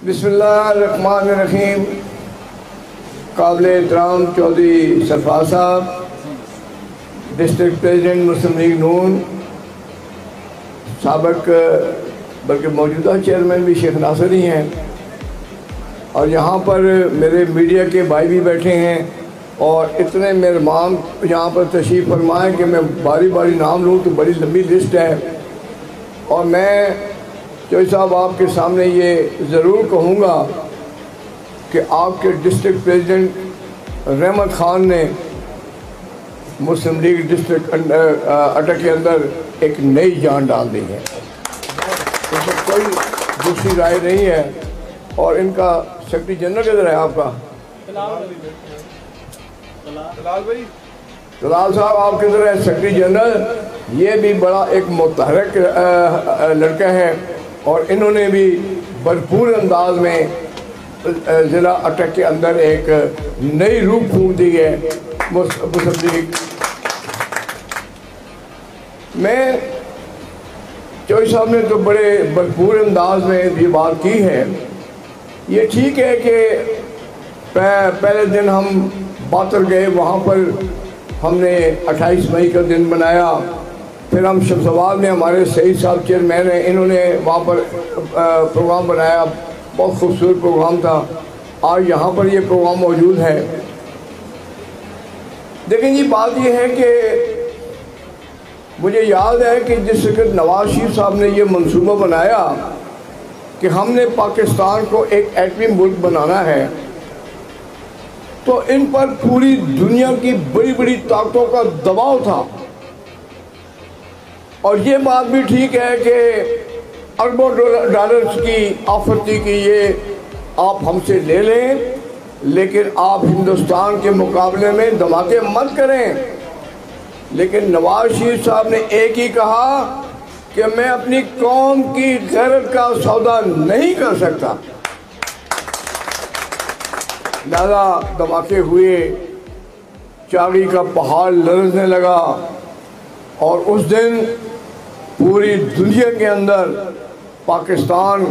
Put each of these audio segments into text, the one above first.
بسم اللہ الرحمن الرحیم. قابل احترام چودھری سرفراز صاحب، ڈسٹرکٹ پریزیڈنٹ مسلم لیگ نون، سابق بلکہ موجودہ چیئرمین بھی شیخ ناصر ہی ہیں، اور یہاں پر میرے میڈیا کے بھائی بھی بیٹھے ہیں، اور اتنے مہمان یہاں پر تشریف فرمائیں کہ میں باری باری نام لوں تو بڑی لمبی لسٹ ہے. اور میں چوہدری صاحب آپ کے سامنے یہ ضرور کہوں گا کہ آپ کے ڈسٹرکٹ پریزیڈنٹ رحمت خان نے مسلم لیگ ڈسٹرکٹ اٹک کے اندر ایک نئی جان ڈال دی ہے، اس میں کوئی دوسری رائے نہیں ہے. اور ان کا سیکرٹری جنرل کدھر ہے آپ کا؟ طلال صاحب آپ کدھر ہے سیکرٹری جنرل؟ یہ بھی بڑا ایک متحرک لڑکا ہے، اور انہوں نے بھی بھرپور انداز میں ضلع اٹک کے اندر ایک نئی روح پھونک دی ہے مسلم لیگ. میں چوہدری صاحب نے تو بڑے بھرپور انداز میں یہ بات کی ہے. یہ ٹھیک ہے کہ پہلے دن ہم باتر گئے، وہاں پر ہم نے 28 مئی کا دن بنایا. پھر ہم شمساباد میں ہمارے سعید صاحب چیئرمین ہیں، انہوں نے وہاں پر پروگرام بنایا، بہت خوبصورت پروگرام تھا. آج یہاں پر یہ پروگرام موجود ہے. لیکن یہ بات یہ ہے کہ مجھے یاد ہے کہ جس وقت نواز شریف صاحب نے یہ منصوبہ بنایا کہ ہم نے پاکستان کو ایک ایٹمی ملک بنانا ہے، تو ان پر پوری دنیا کی بڑی بڑی طاقتوں کا دباؤ تھا. اور یہ بات بھی ٹھیک ہے کہ اربوں ڈالرز کی آفر تھی کہ یہ آپ ہم سے لے لیں، لیکن آپ ہندوستان کے مقابلے میں دھماکے مت کریں. لیکن نواز شریف صاحب نے ایک ہی کہا کہ میں اپنی قوم کی غیرت کا سودا نہیں کر سکتا. لہذا دھماکے ہوئے، چاندی کا پہاڑ لرزنے لگا، اور اس دن پوری دنیا کے اندر پاکستان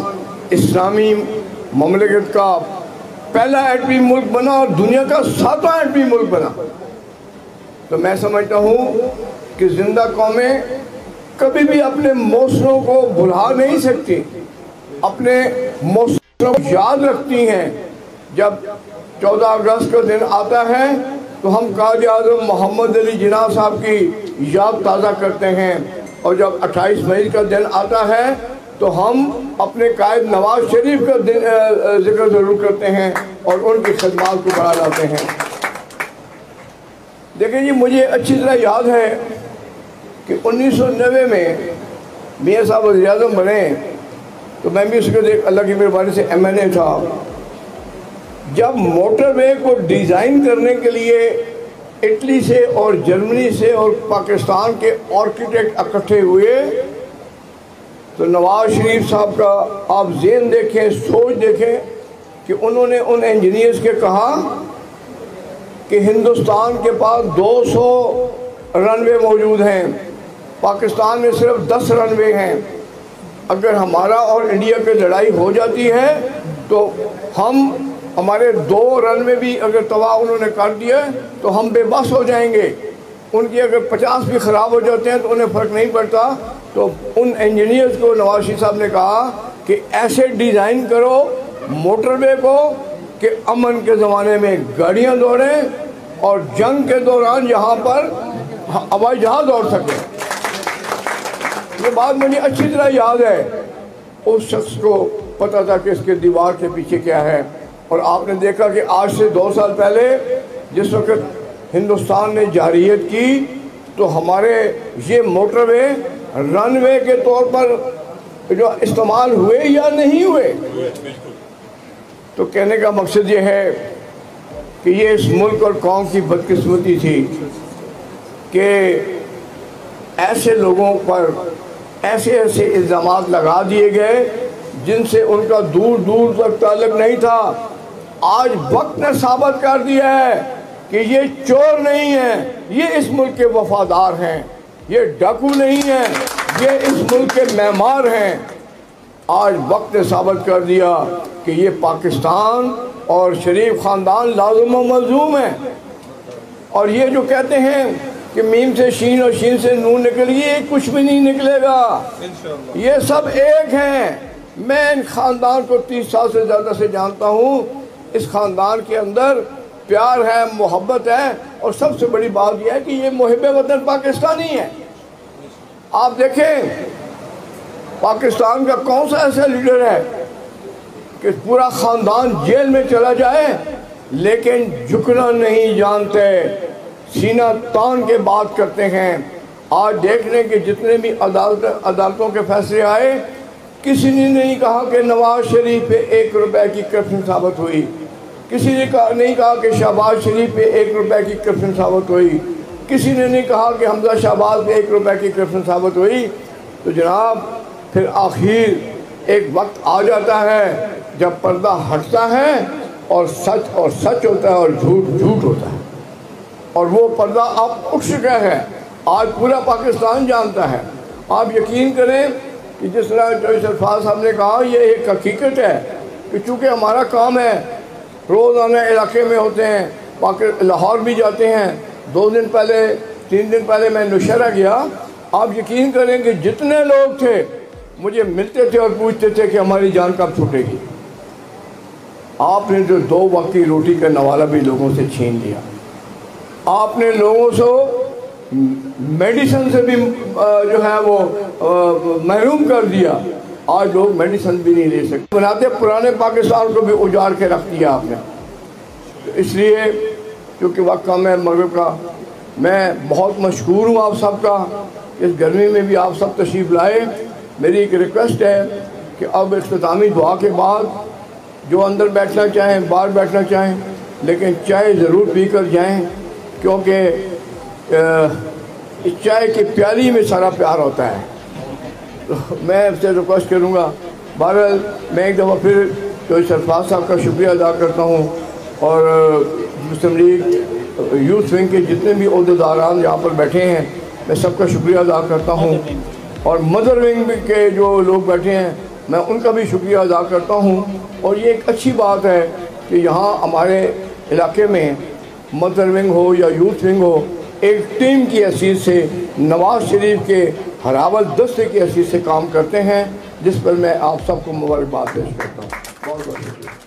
اسلامی مملکت کا پہلا ایٹمی ملک بنا اور دنیا کا 7واں ایٹمی ملک بنا. تو میں سمجھتا ہوں کہ زندہ قومیں کبھی بھی اپنے موصلوں کو بھلا نہیں سکتی، اپنے موصلوں کو یاد رکھتی ہیں. جب 14 اگست کا دن آتا ہے تو ہم قائد اعظم محمد علی جناح صاحب کی یاد تازہ کرتے ہیں، اور جب 28 مئی کا دن آتا ہے تو ہم اپنے قائد نواز شریف کا ذکر ضرور کرتے ہیں اور ان کی خدمات کو بڑھا لاتے ہیں. دیکھیں جی، مجھے اچھی طرح یاد ہے کہ 1990 میں میاں صاحب وزیر اعظم بنے تو میں بھی اس کے ایک اللہ کی مہربانی سے MNA تھا. جب موٹر وے کو ڈیزائن کرنے کے لیے اٹلی سے اور جرمنی سے اور پاکستان کے آرکیٹیکٹ اکٹھے ہوئے تو نواز شریف صاحب کا آپ ذہن دیکھیں، سوچ دیکھیں کہ انہوں نے ان انجینئرز کے کہا کہ ہندوستان کے پاس 200 رن وے موجود ہیں، پاکستان میں صرف 10 رن وے ہیں. اگر ہمارا اور انڈیا کی لڑائی ہو جاتی ہے تو ہمارے 2 رن وے بھی اگر تباہ انہوں نے کر دیا تو ہم بے بس ہو جائیں گے. ان کی اگر 50 بھی خراب ہو جاتے ہیں تو انہیں فرق نہیں پڑتا. تو ان انجینئرز کو نواز شریف صاحب نے کہا کہ ایسے ڈیزائن کرو موٹر وے کو کہ امن کے زمانے میں گاڑیاں دوڑیں اور جنگ کے دوران یہاں پر ہوائی جہاز دوڑ سکیں. یہ بات مجھے اچھی طرح یاد ہے. اس شخص کو پتہ تھا کہ اس کے دیوار کے پیچھے کیا ہے. اور آپ نے دیکھا کہ آج سے 2 سال پہلے جس وقت ہندوستان نے جارحیت کی تو ہمارے یہ موٹر وے رن وے کے طور پر جو استعمال ہوئے یا نہیں ہوئے. تو کہنے کا مقصد یہ ہے کہ یہ اس ملک اور قوم کی بدقسمتی تھی کہ ایسے لوگوں پر ایسے الزامات لگا دیے گئے جن سے ان کا دور دور تک تعلق نہیں تھا. آج وقت نے ثابت کر دیا ہے کہ یہ چور نہیں ہیں، یہ اس ملک کے وفادار ہیں، یہ ڈاکو نہیں ہیں، یہ اس ملک کے معمار ہیں. آج وقت نے ثابت کر دیا کہ یہ پاکستان اور شریف خاندان لازم و ملزوم ہے۔ اور یہ جو کہتے ہیں کہ میم سے شین اور شین سے نون نکل گئی، کچھ بھی نہیں نکلے گا، یہ سب ایک ہیں۔ میں ان خاندان کو 30 سال سے زیادہ سے جانتا ہوں، اس خاندان کے اندر پیار ہے، محبت ہے، اور سب سے بڑی بات یہ ہے کہ یہ محب وطن پاکستانی ہے۔ آپ دیکھیں پاکستان کا کون سا ایسا لیڈر ہے کہ پورا خاندان جیل میں چلا جائے لیکن جھکنا نہیں جانتے، سینہ تان کے بات کرتے ہیں۔ آج دیکھ لیں کہ جتنے بھی عدالتوں کے فیصلے آئے، کسی نے نہیں کہا کہ نواز شریف پہ 1 روپے کی کرپشن ثابت ہوئی، کسی نے نہیں کہا کہ شہباز شریف پہ 1 روپے کی کرپشن ثابت ہوئی، کسی نے نہیں کہا کہ حمزہ شہباز پہ 1 روپے کی کرپشن ثابت ہوئی۔ تو جناب پھر آخر ایک وقت آ جاتا ہے جب پردہ ہٹتا ہے اور سچ ہوتا ہے اور جھوٹ ہوتا ہے، اور وہ پردہ اب اٹھ چکا ہے، آج پورا پاکستان جانتا ہے۔ آپ یقین کریں کہ جس طرح جوئی سرفراز صاحب نے کہا، یہ ایک حقیقت ہے کہ چونکہ ہمارا کام ہے، روزانہ علاقے میں ہوتے ہیں، لاہور بھی جاتے ہیں۔ 2 دن پہلے 3 دن پہلے میں نوشہرہ گیا، آپ یقین کریں کہ جتنے لوگ تھے مجھے ملتے تھے اور پوچھتے تھے کہ ہماری جان کب چھوٹے گی۔ آپ نے جو 2 وقت کی روٹی کا نوالہ بھی لوگوں سے چھین لیا، آپ نے لوگوں سے میڈیسن سے بھی جو ہے وہ محروم کر دیا۔ آج لوگ میڈیسن بھی نہیں لے سکتے، بناتے پرانے پاکستان کو بھی اجاڑ کے رکھ دیا آپ نے۔ اس لیے کیونکہ وقت کم ہے مغرب کا، میں بہت مشکور ہوں آپ سب کا، اس گرمی میں بھی آپ سب تشریف لائے۔ میری ایک ریکویسٹ ہے کہ اب اختتامی دعا کے بعد جو اندر بیٹھنا چاہیں باہر بیٹھنا چاہیں، لیکن چائے ضرور پی کر جائیں، کیونکہ اس چائے کی پیالی میں سارا پیار ہوتا ہے۔ تو میں آپ سے ریکویسٹ کروں گا، بہرحال میں ایک دفعہ پھر جوئی سرفراز صاحب کا شکریہ ادا کرتا ہوں، اور مسلم لیگ یوتھ ونگ کے جتنے بھی عہدیداران یہاں پر بیٹھے ہیں میں سب کا شکریہ ادا کرتا ہوں، اور مدر ونگ کے جو لوگ بیٹھے ہیں میں ان کا بھی شکریہ ادا کرتا ہوں۔ اور یہ ایک اچھی بات ہے کہ یہاں ہمارے علاقے میں مدر ونگ ہو یا یوتھ ونگ ہو، ایک ٹیم کی حیثیت سے نواز شریف کے ہراول دستے کی حیثیت سے کام کرتے ہیں، جس پر میں آپ سب کو مبارکباد پیش کرتا ہوں۔ بہت بہت شکریہ۔